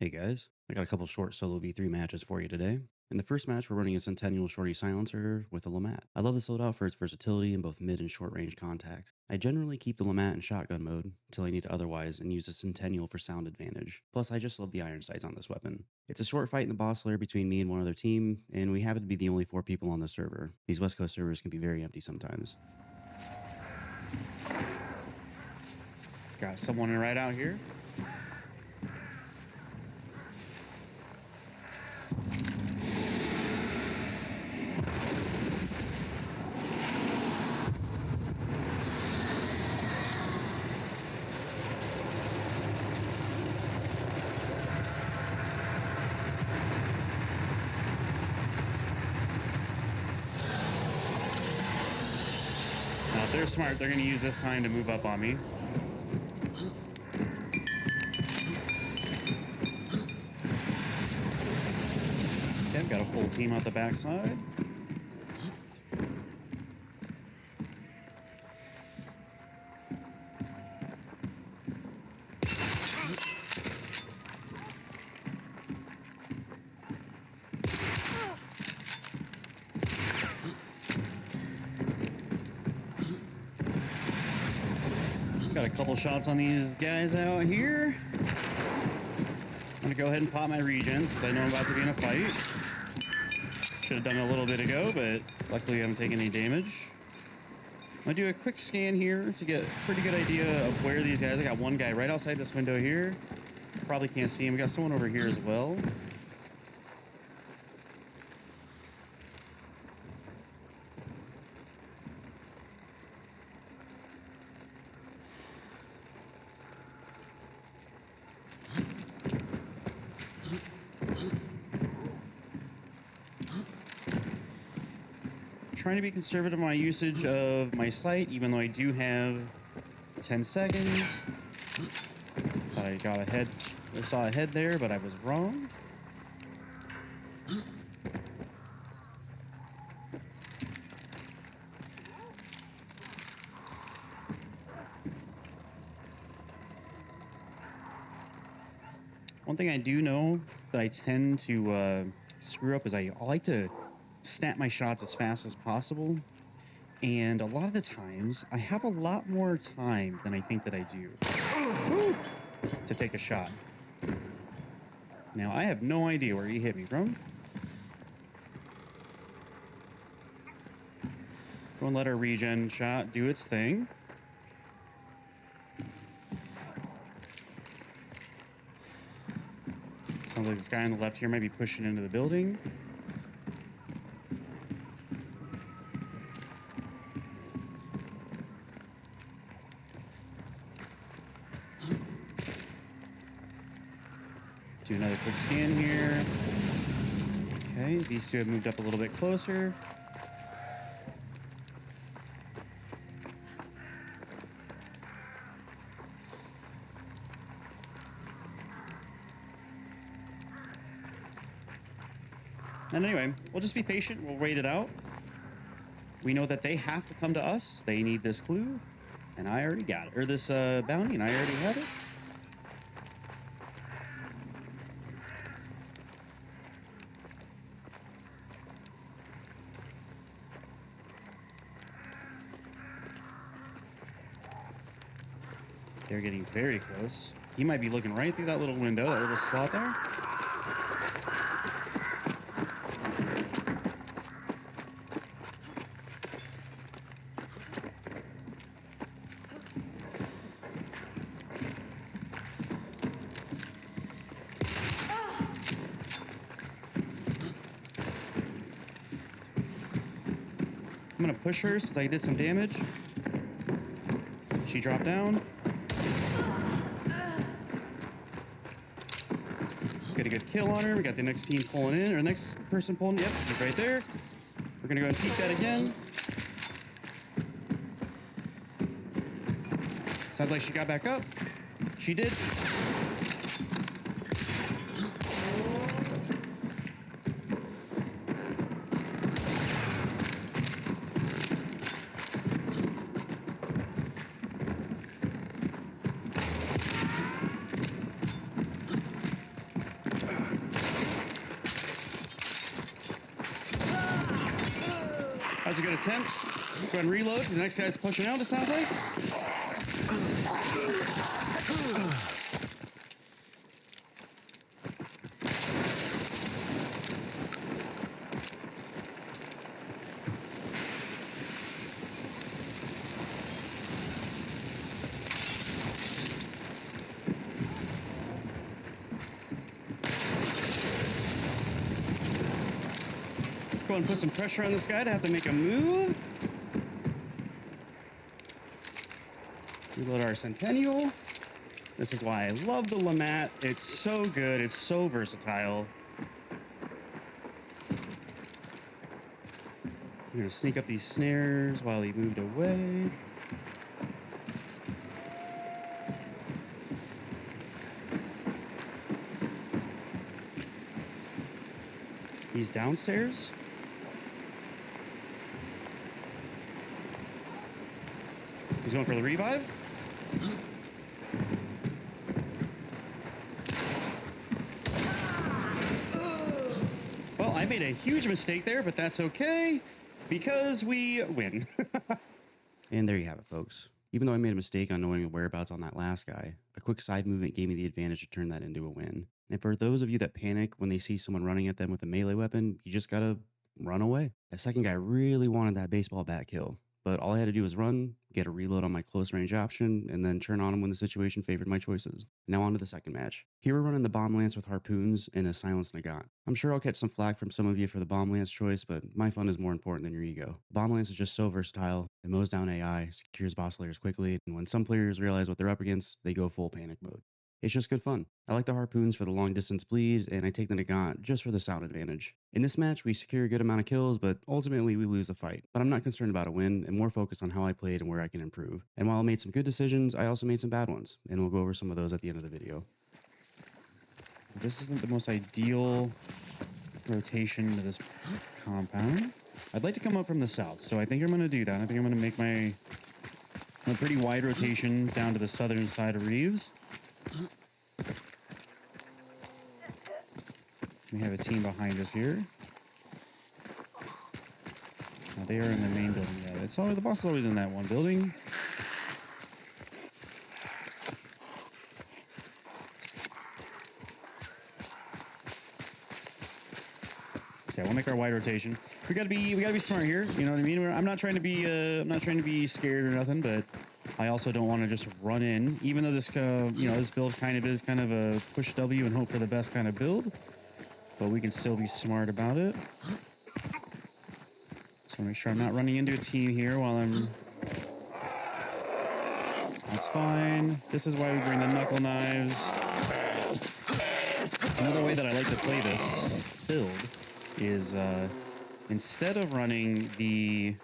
Hey guys, I got a couple short solo V3 matches for you today. In the first match, we're running a Centennial Shorty Silencer with a LeMat. I love this loadout for its versatility in both mid and short range contact. I generally keep the LeMat in shotgun mode until I need to otherwise and use the Centennial for sound advantage. Plus, I just love the iron sights on this weapon. It's a short fight in the boss lair between me and one other team, and we happen to be the only 4 people on the server. These West Coast servers can be very empty sometimes. Got someone right out here. Now, if they're smart, they're going to use this time to move up on me. Okay, I've got a full team out the backside. Got a couple shots on these guys out here. I'm gonna go ahead and pop my regen since I know I'm about to be in a fight. Should have done it a little bit ago, but luckily I haven't taken any damage. I'm gonna do a quick scan here to get a pretty good idea of where these guys. I got one guy right outside this window here. Probably can't see him. We got someone over here as well. Trying to be conservative on my usage of my sight, even though I do have 10 seconds. Thought I got ahead, or saw a head there, but I was wrong. One thing I do know that I tend to screw up is I like to snap my shots as fast as possible. And a lot of the times, I have a lot more time than I think that I do to take a shot. Now, I have no idea where he hit me from. Go and let our regen shot do its thing. Sounds like this guy on the left here might be pushing into the building. Do another quick scan here. Okay, these two have moved up a little bit closer. And anyway, we'll just be patient. We'll wait it out. We know that they have to come to us. They need this clue. And I already got it. Or this bounty, and I already have it. They're getting very close. He might be looking right through that little window, that little slot there. I'm gonna push her since I did some damage. She dropped down. Get a good kill on her. We got the next team pulling in, or next person pulling. Yep, he's right there. We're gonna go and peek that again. Sounds like she got back up. She did. That was a good attempt. Go ahead and reload. The next guy's pushing out, it sounds like. Go and put some pressure on this guy to have to make a move. Reload our Centennial. This is why I love the Lamat. It's so good. It's so versatile. We're gonna sneak up these snares while he moved away. He's downstairs. He's going for the revive. Well, I made a huge mistake there, but that's okay because we win. And there you have it, folks. Even though I made a mistake on knowing the whereabouts on that last guy, a quick side movement gave me the advantage to turn that into a win. And for those of you that panic when they see someone running at them with a melee weapon, you just gotta run away. That second guy really wanted that baseball bat kill, but all I had to do was run, get a reload on my close range option, and then turn on him when the situation favored my choices. Now on to the second match. Here we're running the bomb lance with harpoons and a silenced Nagant. I'm sure I'll catch some flack from some of you for the bomb lance choice, but my fun is more important than your ego. Bomb lance is just so versatile. It mows down AI, secures boss layers quickly, and when some players realize what they're up against, they go full panic mode. It's just good fun. I like the harpoons for the long distance bleed, and I take the Nagant just for the sound advantage. In this match, we secure a good amount of kills, but ultimately we lose the fight. But I'm not concerned about a win, and more focused on how I played and where I can improve. And while I made some good decisions, I also made some bad ones, and we'll go over some of those at the end of the video. This isn't the most ideal rotation to this compound. I'd like to come up from the south, so I think I'm going to do that. I think I'm going to make my pretty wide rotation down to the southern side of Reeves. We have a team behind us here. Now they are in the main building. Yeah, it's always, the boss is always in that one building. So yeah, we'll make our wide rotation. We gotta be smart here. You know what I mean? I'm not trying to be scared or nothing, but I also don't want to just run in. Even though this this build is kind of a push W and hope for the best kind of build. But we can still be smart about it. So make sure I'm not running into a team here while I'm... That's fine. This is why we bring the knuckle knives. Another way that I like to play this build is instead of running the...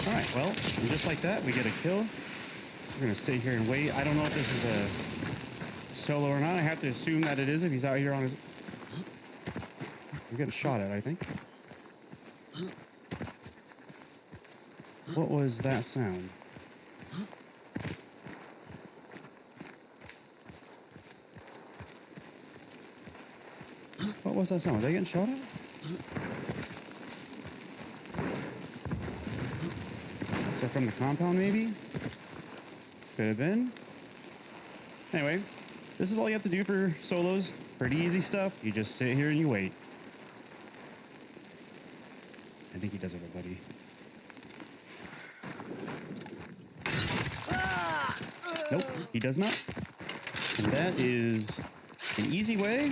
Alright, well, and just like that, we get a kill. We're going to sit here and wait. I don't know if this is a solo or not. I have to assume that it is if he's out here on his... We got a shot at, I think. What was that sound? What was that sound? Was I getting shot at? Is that from the compound, maybe? Could have been. Anyway, this is all you have to do for solos. Pretty easy stuff. You just sit here and you wait. I think he does have a buddy. Nope, he does not. And that is an easy way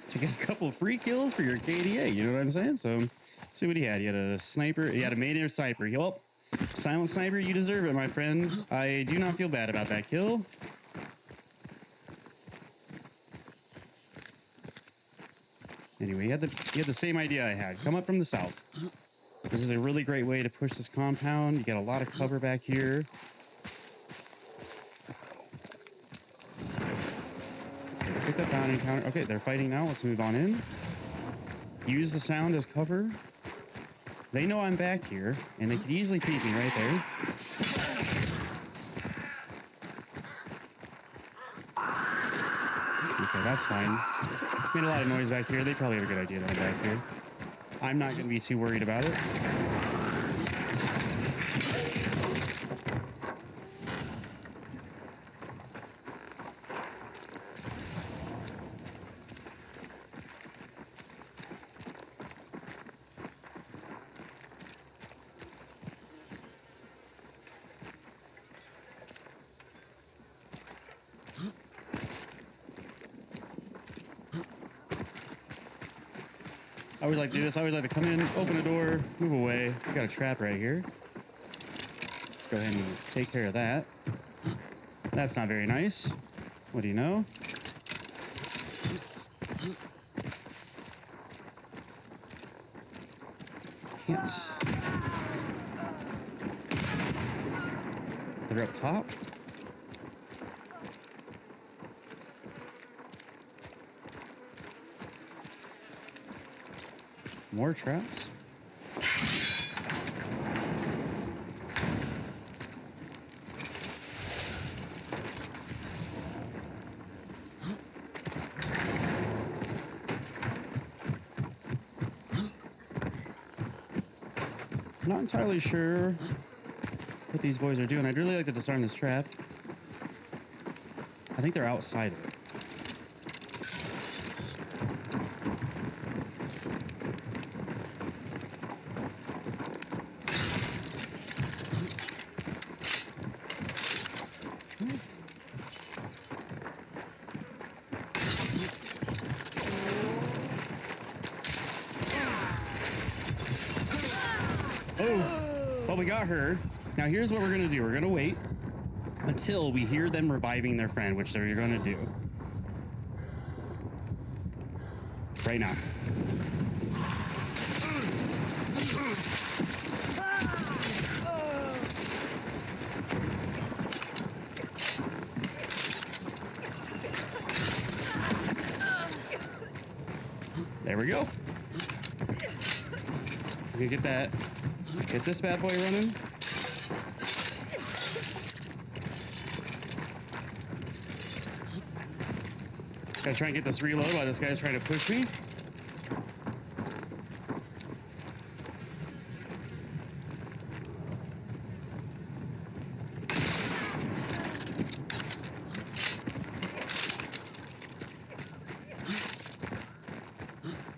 to get a couple free kills for your KDA. You know what I'm saying? So, see what he had. He had a sniper. He had a main air sniper. Well, silent sniper, you deserve it, my friend. I do not feel bad about that kill. Anyway, he had the same idea I had. Come up from the south. This is a really great way to push this compound. You got a lot of cover back here. Get that bound encounter. Okay, they're fighting now. Let's move on in. Use the sound as cover. They know I'm back here, and they could easily peek me right there. Okay, that's fine. Made a lot of noise back here. They probably have a good idea that I'm back here. I'm not going to be too worried about it. I always like to do this. I always like to come in, open the door, move away. We got a trap right here. Let's go ahead and take care of that. That's not very nice. What do you know? Can't. They're up top. More traps. I'm not entirely sure what these boys are doing. I'd really like to disarm this trap. I think they're outside of it. Oh, well, we got her. Now here's what we're gonna do. We're gonna wait until we hear them reviving their friend, which they're gonna do right now. There we go. We can get this bad boy running. Gotta try and get this reload while this guy's trying to push me.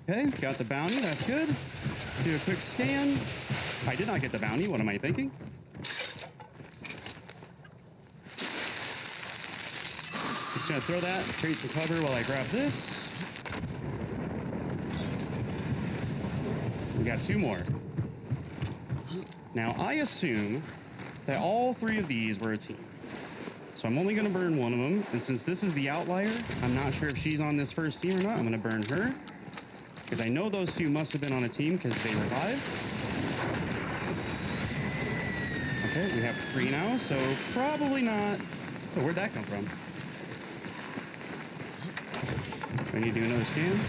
Okay, got the bounty, that's good. Do a quick scan. I did not get the bounty, what am I thinking? Just gonna throw that, create some cover while I grab this. We got two more. Now, I assume that all three of these were a team. So I'm only gonna burn one of them, and since this is the outlier, I'm not sure if she's on this first team or not. I'm gonna burn her. Because I know those two must have been on a team because they revived. Okay, we have three now, so probably not. Oh, where'd that come from? I need to do another scan.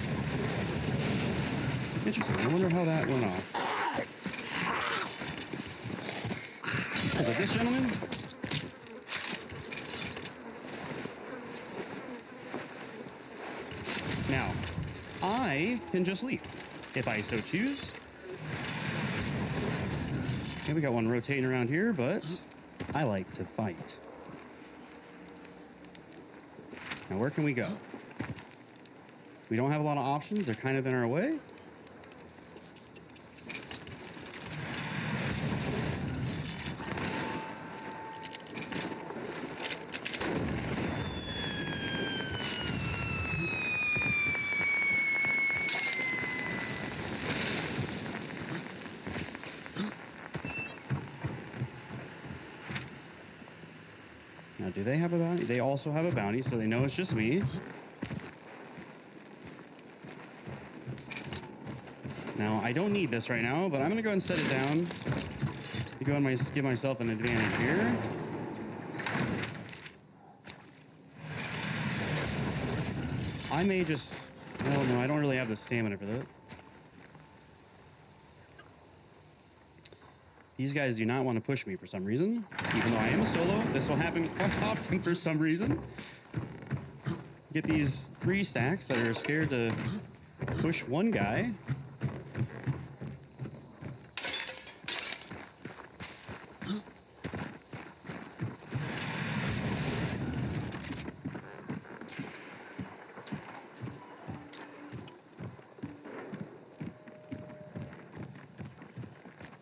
Interesting. I wonder how that went off. Was it this gentleman? Now, I can just leave if I so choose. Okay, we got one rotating around here, but I like to fight. Now, where can we go? We don't have a lot of options. They're kind of in our way. Now, do they have a bounty? They also have a bounty, so they know it's just me. Now, I don't need this right now, but I'm gonna go ahead and set it down to go and give myself an advantage here. I may just... Well, no, I don't really have the stamina for that. These guys do not want to push me for some reason. Even though I am a solo, this will happen quite often for some reason. Get these 3 stacks that are scared to push one guy.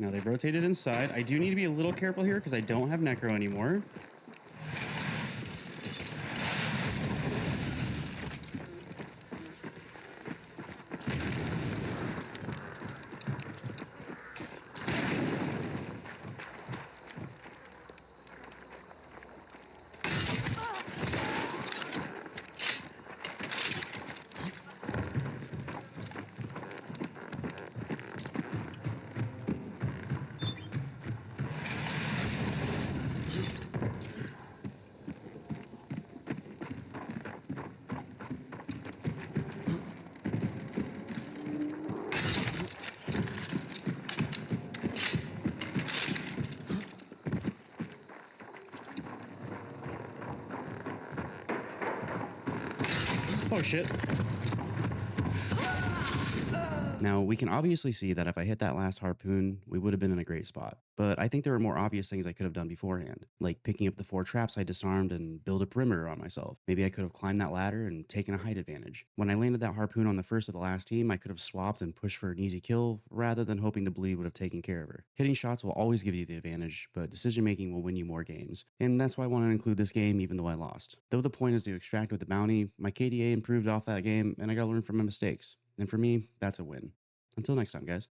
Now they've rotated inside. I do need to be a little careful here because I don't have Necro anymore. Oh shit. Now, we can obviously see that if I hit that last harpoon, we would have been in a great spot. But I think there were more obvious things I could have done beforehand, like picking up the 4 traps I disarmed and build a perimeter on myself. Maybe I could have climbed that ladder and taken a height advantage. When I landed that harpoon on the first of the last team, I could have swapped and pushed for an easy kill, rather than hoping the bleed would have taken care of her. Hitting shots will always give you the advantage, but decision making will win you more games. And that's why I want to include this game even though I lost. Though the point is to extract with the bounty, my KDA improved off that game and I got to learn from my mistakes. And for me, that's a win. Until next time, guys.